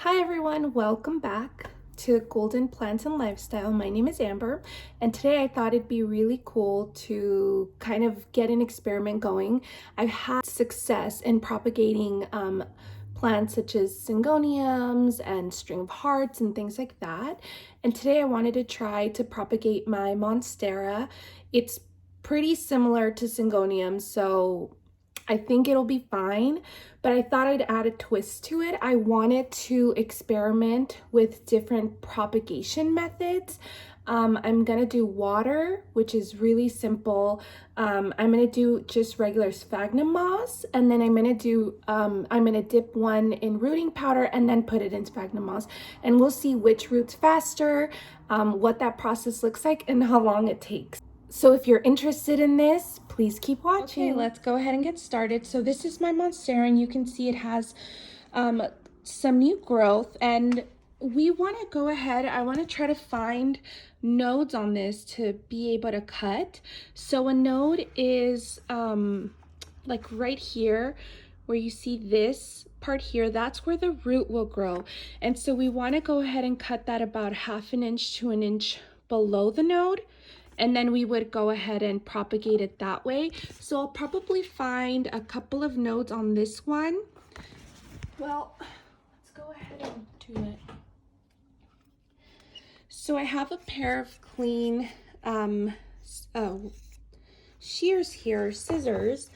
Hi everyone, welcome back to Golden Plants and Lifestyle. My name is Amber, and today I thought it'd be really cool to kind of get an experiment going. I've had success in propagating plants such as syngoniums and string of hearts and things like that. And today I wanted to try to propagate my Monstera. It's pretty similar to syngonium, so I think it'll be fine, but I thought I'd add a twist to it. I wanted to experiment with different propagation methods. I'm gonna do water, which is really simple. I'm gonna do just regular sphagnum moss, and then I'm gonna dip one in rooting powder and then put it in sphagnum moss, and we'll see which roots faster, what that process looks like, and how long it takes. So if you're interested in this, please keep watching. Okay, let's go ahead and get started. So this is my Monstera, and you can see it has some new growth, and we want to go ahead, I want to try to find nodes on this to be able to cut. So a node is like right here where you see this part here, that's where the root will grow. And so we want to go ahead and cut that about 1/2 inch to 1 inch below the node, and then we would go ahead and propagate it that way. So I'll probably find a couple of nodes on this one. Well, let's go ahead and do it. So I have a pair of clean shears here, scissors.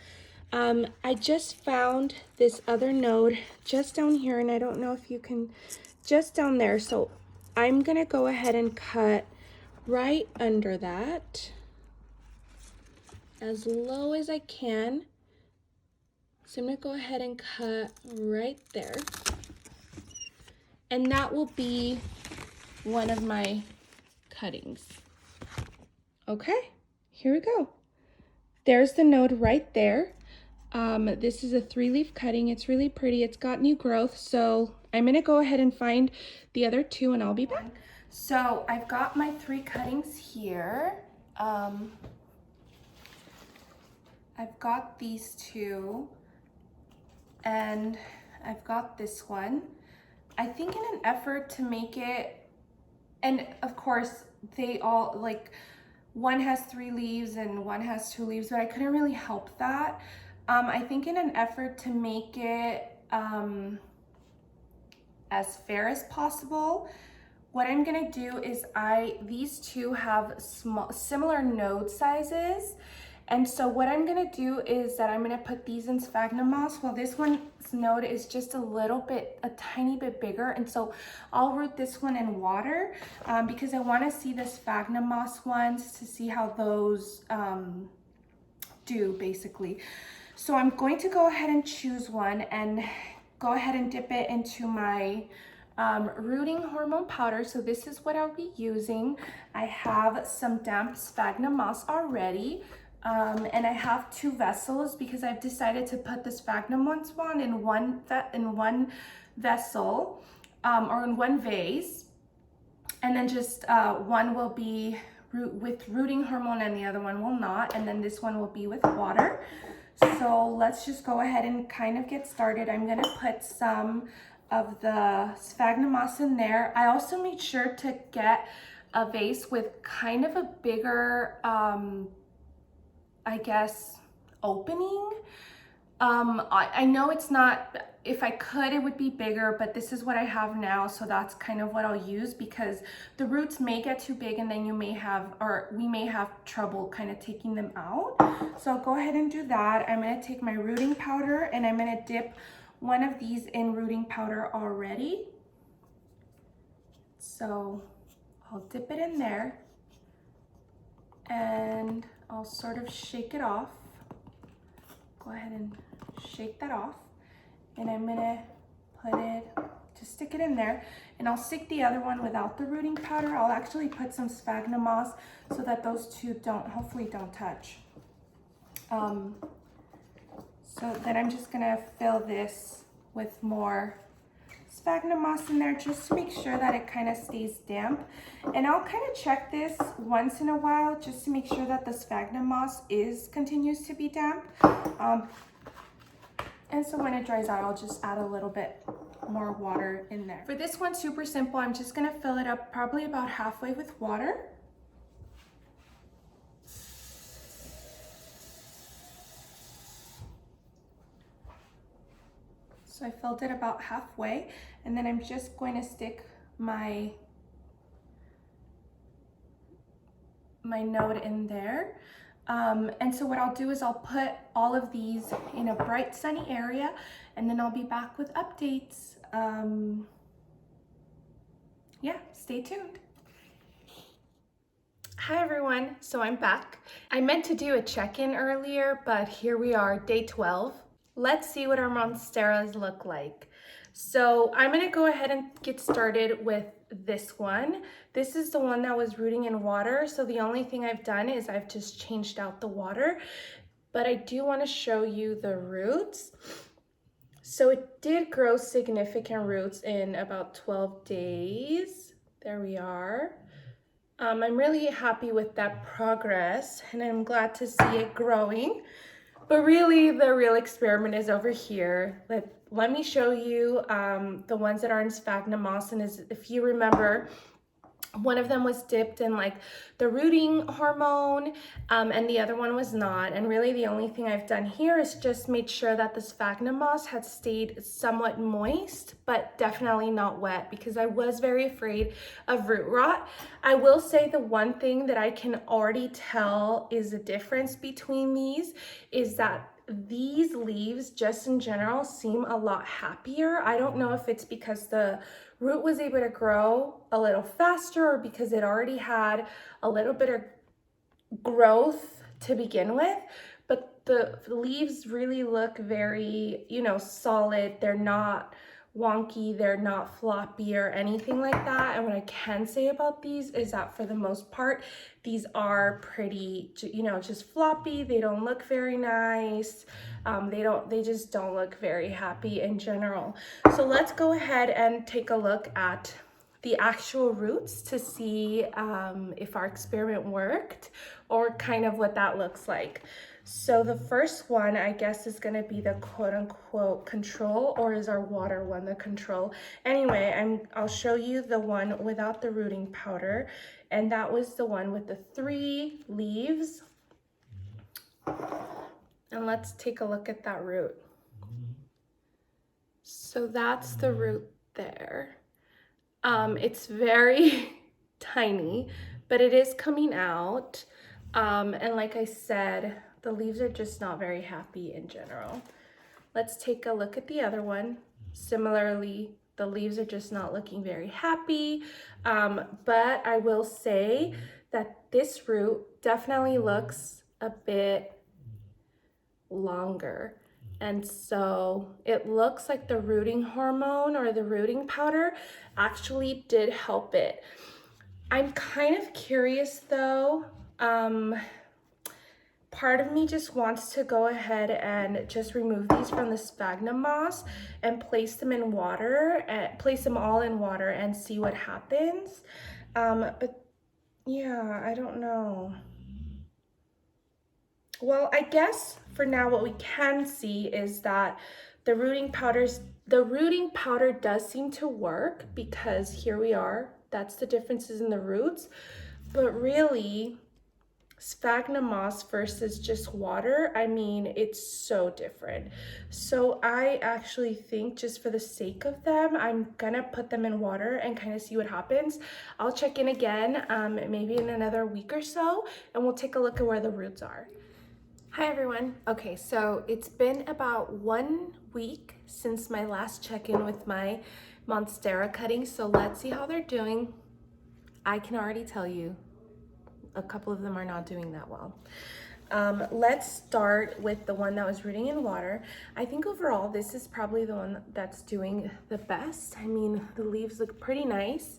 I just found this other node just down here, and I don't know if you can, just down there. So I'm gonna go ahead and cut right under that as low as I can. So I'm gonna go ahead and cut right there, and that will be one of my cuttings. Okay, here we go. There's the node right there. This is a 3-leaf cutting. It's really pretty. It's got new growth. So I'm gonna go ahead and find the other two, and I'll be back. So I've got my 3 cuttings here. I've got these 2, and I've got this one. I think in an effort to make it, and of course they all, like, one has 3 leaves and one has 2 leaves, but I couldn't really help that. I think in an effort to make it as fair as possible, what I'm gonna do is these 2 have similar node sizes. And so what I'm gonna do is that I'm gonna put these in sphagnum moss. Well, this one's node is just a tiny bit bigger. And so I'll root this one in water because I wanna see the sphagnum moss ones to see how those do, basically. So I'm going to go ahead and choose one and go ahead and dip it into my rooting hormone powder. So this is what I'll be using. I have some damp sphagnum moss already. And I have 2 vessels because I've decided to put the sphagnum moss one in one vessel or in one vase, and then just one will be with rooting hormone and the other one will not, and then this one will be with water. So let's just go ahead and kind of get started. I'm gonna put some of the sphagnum moss in there. I also made sure to get a vase with kind of a bigger I guess, opening. I know it's not, if I could, it would be bigger, but this is what I have now. So that's kind of what I'll use because the roots may get too big and then we may have trouble kind of taking them out. So I'll go ahead and do that. I'm gonna take my rooting powder and I'm gonna dip one of these in rooting powder already. So I'll dip it in there and I'll sort of shake it off. Go ahead and shake that off. And I'm gonna stick it in there. And I'll stick the other one without the rooting powder. I'll actually put some sphagnum moss so that those 2 hopefully don't touch. So then I'm just gonna fill this with more sphagnum moss in there just to make sure that it kind of stays damp. And I'll kind of check this once in a while just to make sure that the sphagnum moss continues to be damp. And so when it dries out, I'll just add a little bit more water in there. For this one, super simple, I'm just gonna fill it up probably about halfway with water. So I filled it about halfway, and then I'm just going to stick my node in there. And so what I'll do is I'll put all of these in a bright sunny area, and then I'll be back with updates. Yeah, stay tuned. Hi everyone, so I'm back. I meant to do a check-in earlier, but here we are, day 12. Let's see what our Monsteras look like. So I'm gonna go ahead and get started with this one. This is the one that was rooting in water, so the only thing I've done is I've just changed out the water, but I do wanna show you the roots. So it did grow significant roots in about 12 days. There we are. I'm really happy with that progress, and I'm glad to see it growing. But really, the real experiment is over here. Let me show you the ones that are in sphagnum moss. And if you remember, one of them was dipped in like the rooting hormone, and the other one was not. And really the only thing I've done here is just made sure that the sphagnum moss had stayed somewhat moist, but definitely not wet, because I was very afraid of root rot. I will say the one thing that I can already tell is the difference between these is that these leaves just in general seem a lot happier. I don't know if it's because the root was able to grow a little faster or because it already had a little bit of growth to begin with, but the leaves really look very, solid. They're not wonky, they're not floppy or anything like that. And what I can say about these is that for the most part, these are pretty, just floppy. They don't look very nice. They just don't look very happy in general. So let's go ahead and take a look at the actual roots to see if our experiment worked or kind of what that looks like. So the first one, I guess, is gonna be the quote unquote control, or is our water one the control? Anyway, I'll show you the one without the rooting powder, and that was the one with the 3 leaves. And let's take a look at that root. So that's the root there. It's very tiny, but it is coming out. And like I said, the leaves are just not very happy in general. Let's take a look at the other one. Similarly, the leaves are just not looking very happy. But I will say that this root definitely looks a bit longer. And so it looks like the rooting hormone or the rooting powder actually did help it. I'm kind of curious though. Part of me just wants to go ahead and just remove these from the sphagnum moss and place them in water, place them all in water and see what happens. But yeah, I don't know. Well, I guess for now what we can see is that the rooting powder does seem to work, because here we are. That's the differences in the roots. But really, sphagnum moss versus just water, I mean, it's so different. So I actually think, just for the sake of them, I'm gonna put them in water and kind of see what happens. I'll check in again maybe in another week or so, and we'll take a look at where the roots are. Hi everyone. Okay, so it's been about 1 week since my last check-in with my Monstera cuttings, so let's see how they're doing. I can already tell you a couple of them are not doing that well. Let's start with the one that was rooting in water. I think overall this is probably the one that's doing the best. I mean, the leaves look pretty nice,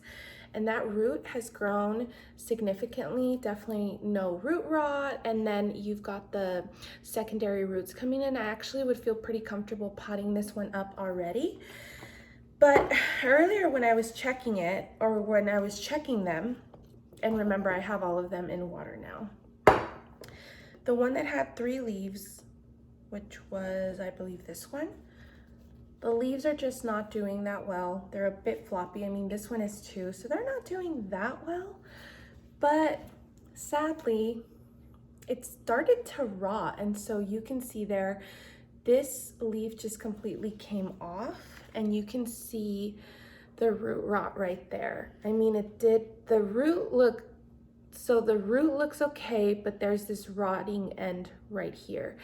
and that root has grown significantly. Definitely no root rot, and then you've got the secondary roots coming in. I actually would feel pretty comfortable potting this one up already. But earlier when I was checking it, or when I was checking them, and remember I have all of them in water now, the one that had 3 leaves, which was, I believe, this one, The leaves are just not doing that well. They're a bit floppy. I mean, this one is too, so they're not doing that well. But sadly, it started to rot, and so you can see there, this leaf just completely came off, and you can see the root rot right there. I mean, it did, the root looks okay, but there's this rotting end right here.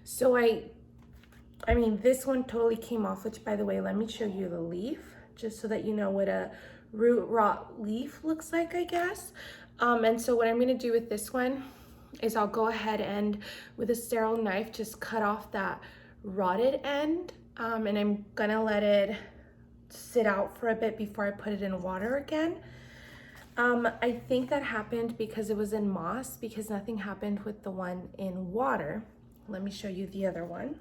So I mean, this one totally came off, which, by the way, let me show you the leaf, just so that you know what a root rot leaf looks like, I guess. And so what I'm gonna do with this one is I'll go ahead and, with a sterile knife, just cut off that rotted end, and I'm gonna let it sit out for a bit before I put it in water again. I think that happened because it was in moss, because nothing happened with the one in water. Let me show you the other one.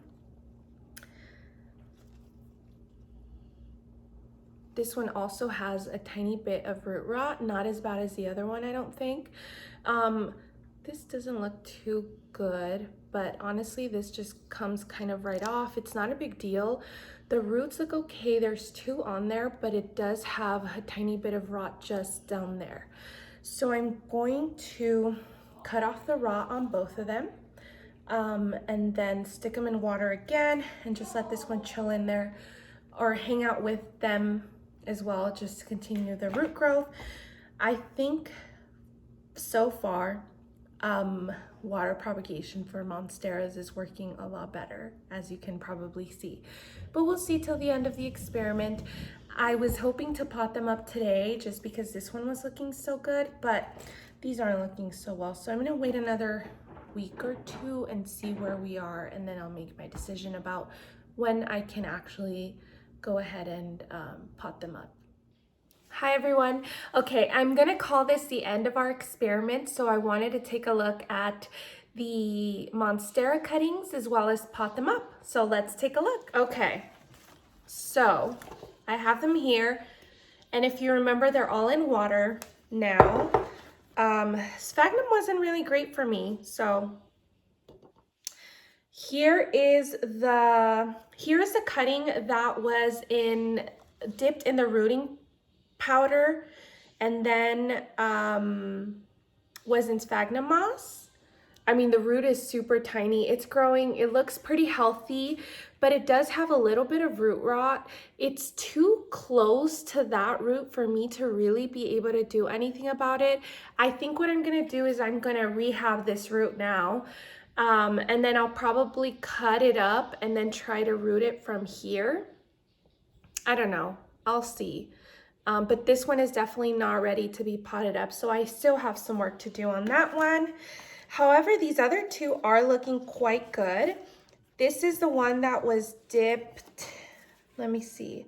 This one also has a tiny bit of root rot, not as bad as the other one, I don't think. This doesn't look too good, but honestly, this just comes kind of right off. It's not a big deal. The roots look okay. There's 2 on there, but it does have a tiny bit of rot just down there. So I'm going to cut off the rot on both of them, and then stick them in water again and just let this one chill in there or hang out with them as well, just to continue the root growth. I think so far, water propagation for Monsteras is working a lot better, as you can probably see. But we'll see till the end of the experiment. I was hoping to pot them up today just because this one was looking so good, but these aren't looking so well. So I'm gonna wait another week or 2 and see where we are, and then I'll make my decision about when I can actually go ahead and pot them up. Hi everyone. Okay, I'm gonna call this the end of our experiment, so I wanted to take a look at the Monstera cuttings as well as pot them up. So let's take a look. Okay, so I have them here, and if you remember, they're all in water now. Sphagnum wasn't really great for me, so here's the cutting that was dipped in the rooting powder, and then was in sphagnum moss. I mean, the root is super tiny. It's growing. It looks pretty healthy, but it does have a little bit of root rot. It's too close to that root for me to really be able to do anything about it. I think what I'm gonna do is I'm gonna rehab this root now, and then I'll probably cut it up and then try to root it from here. I don't know, I'll see. But this one is definitely not ready to be potted up, so I still have some work to do on that one. However, these other 2 are looking quite good. This is the one that was dipped, let me see.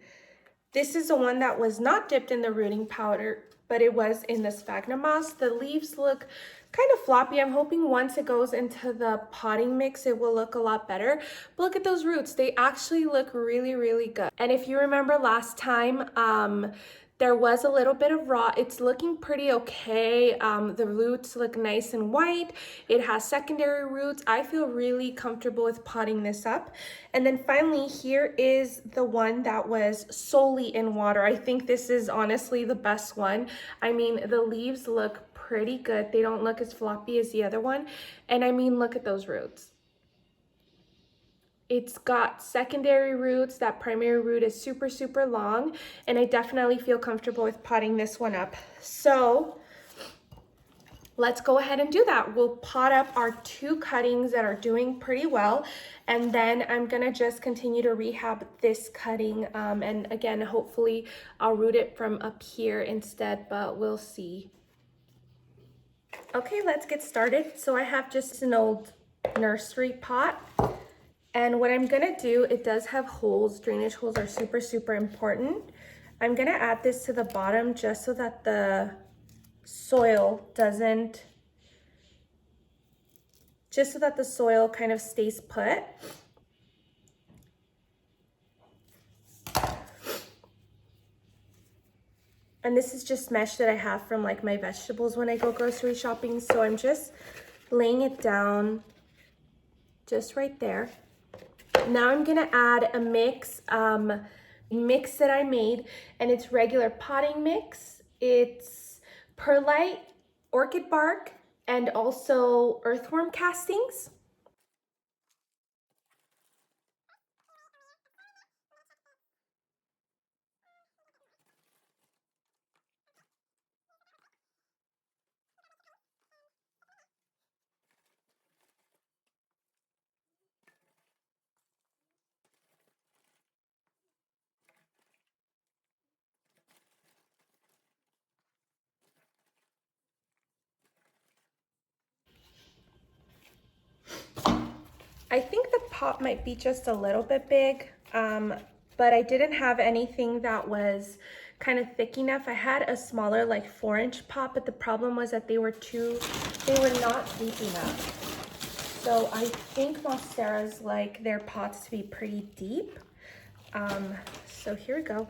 This is the one that was not dipped in the rooting powder, but it was in the sphagnum moss. The leaves look kind of floppy. I'm hoping once it goes into the potting mix, it will look a lot better. But look at those roots. They actually look really, really good. And if you remember last time, there was a little bit of rot. It's looking pretty okay. The roots look nice and white. It has secondary roots. I feel really comfortable with potting this up. And then finally, here is the one that was solely in water. I think this is honestly the best one. I mean, the leaves look pretty good. They don't look as floppy as the other one. And I mean, look at those roots. It's got secondary roots. That primary root is super, super long, and I definitely feel comfortable with potting this one up. So let's go ahead and do that. We'll pot up our 2 cuttings that are doing pretty well, and then I'm gonna just continue to rehab this cutting, and again, hopefully I'll root it from up here instead, but we'll see. Okay, let's get started. So I have just an old nursery pot. And what I'm gonna do, it does have holes. Drainage holes are super, super important. I'm gonna add this to the bottom just so that the soil doesn't, just so that the soil kind of stays put. And this is just mesh that I have from like my vegetables when I go grocery shopping. So I'm just laying it down just right there. now I'm gonna add a mix that I made, and it's regular potting mix. It's perlite, orchid bark, and also earthworm castings. I think the pot might be just a little bit big, but I didn't have anything that was kind of thick enough. I had a smaller, like 4-inch pot, but the problem was that they were not deep enough. So I think Monsteras like their pots to be pretty deep. So here we go.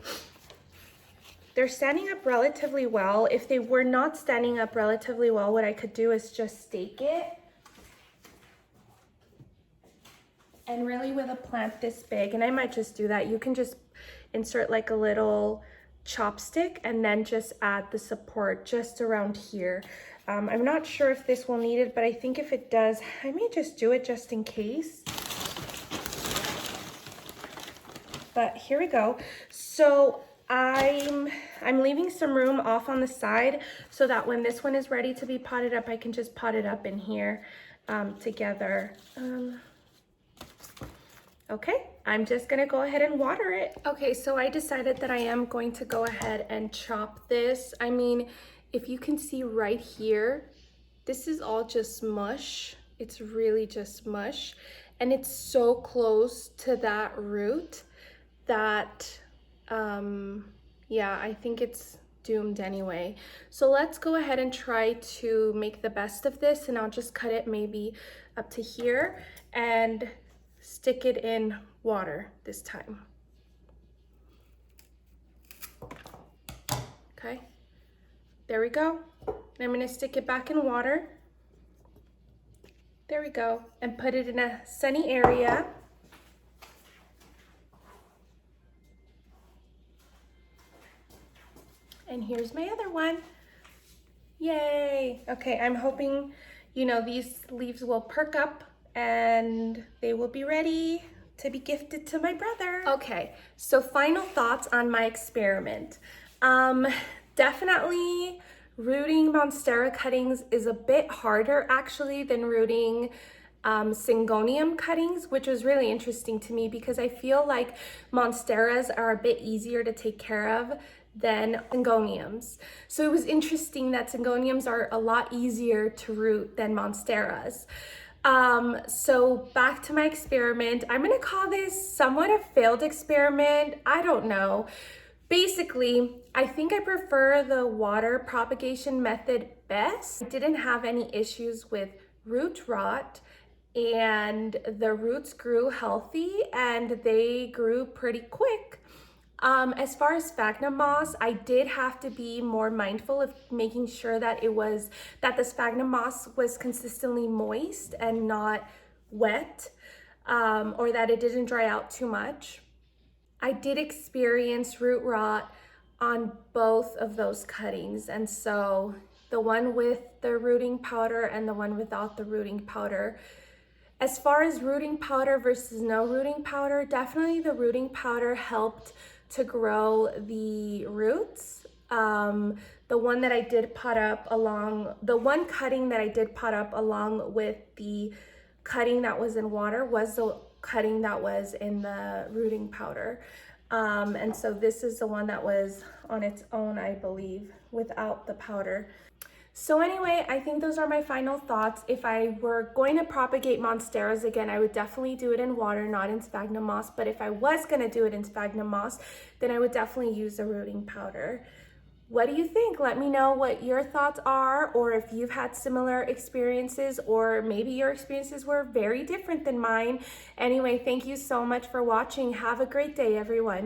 They're standing up relatively well. If they were not standing up relatively well, what I could do is just stake it. And really with a plant this big, and I might just do that, you can just insert like a little chopstick and then just add the support just around here. I'm not sure if this will need it, but I think if it does, I may just do it just in case. But here we go. So I'm leaving some room off on the side so that when this one is ready to be potted up, I can just pot it up in here together. Okay, I'm just gonna go ahead and water it. Okay, so I decided that I am going to go ahead and chop this. I mean, if you can see right here, this is all just mush. It's really just mush. And it's so close to that root that, yeah, I think it's doomed anyway. So let's go ahead and try to make the best of this, and I'll just cut it maybe up to here and stick it in water this time. Okay, there we go. And I'm gonna stick it back in water. There we go, and put it in a sunny area. And here's my other one. Yay. Okay, I'm hoping, you know, these leaves will perk up and they will be ready to be gifted to my brother. Okay, so final thoughts on my experiment. Definitely rooting Monstera cuttings is a bit harder actually than rooting Syngonium cuttings, which was really interesting to me because I feel like Monsteras are a bit easier to take care of than Syngoniums. So it was interesting that Syngoniums are a lot easier to root than Monsteras. So back to my experiment. I'm gonna call this somewhat a failed experiment. I don't know. Basically, I think I prefer the water propagation method best. I didn't have any issues with root rot, and the roots grew healthy and they grew pretty quick. As far as sphagnum moss, I did have to be more mindful of making sure that the sphagnum moss was consistently moist and not wet, or that it didn't dry out too much. I did experience root rot on both of those cuttings, and so the one with the rooting powder and the one without the rooting powder. As far as rooting powder versus no rooting powder, definitely the rooting powder helped to grow the roots. The one that I did pot up the one cutting that I did pot up along with the cutting that was in water was the cutting that was in the rooting powder. And so this is the one that was on its own, I believe, without the powder. So anyway, I think those are my final thoughts. If I were going to propagate Monsteras again, I would definitely do it in water, not in sphagnum moss. But if I was gonna do it in sphagnum moss, then I would definitely use the rooting powder. What do you think? Let me know what your thoughts are, or if you've had similar experiences, or maybe your experiences were very different than mine. Anyway, thank you so much for watching. Have a great day, everyone.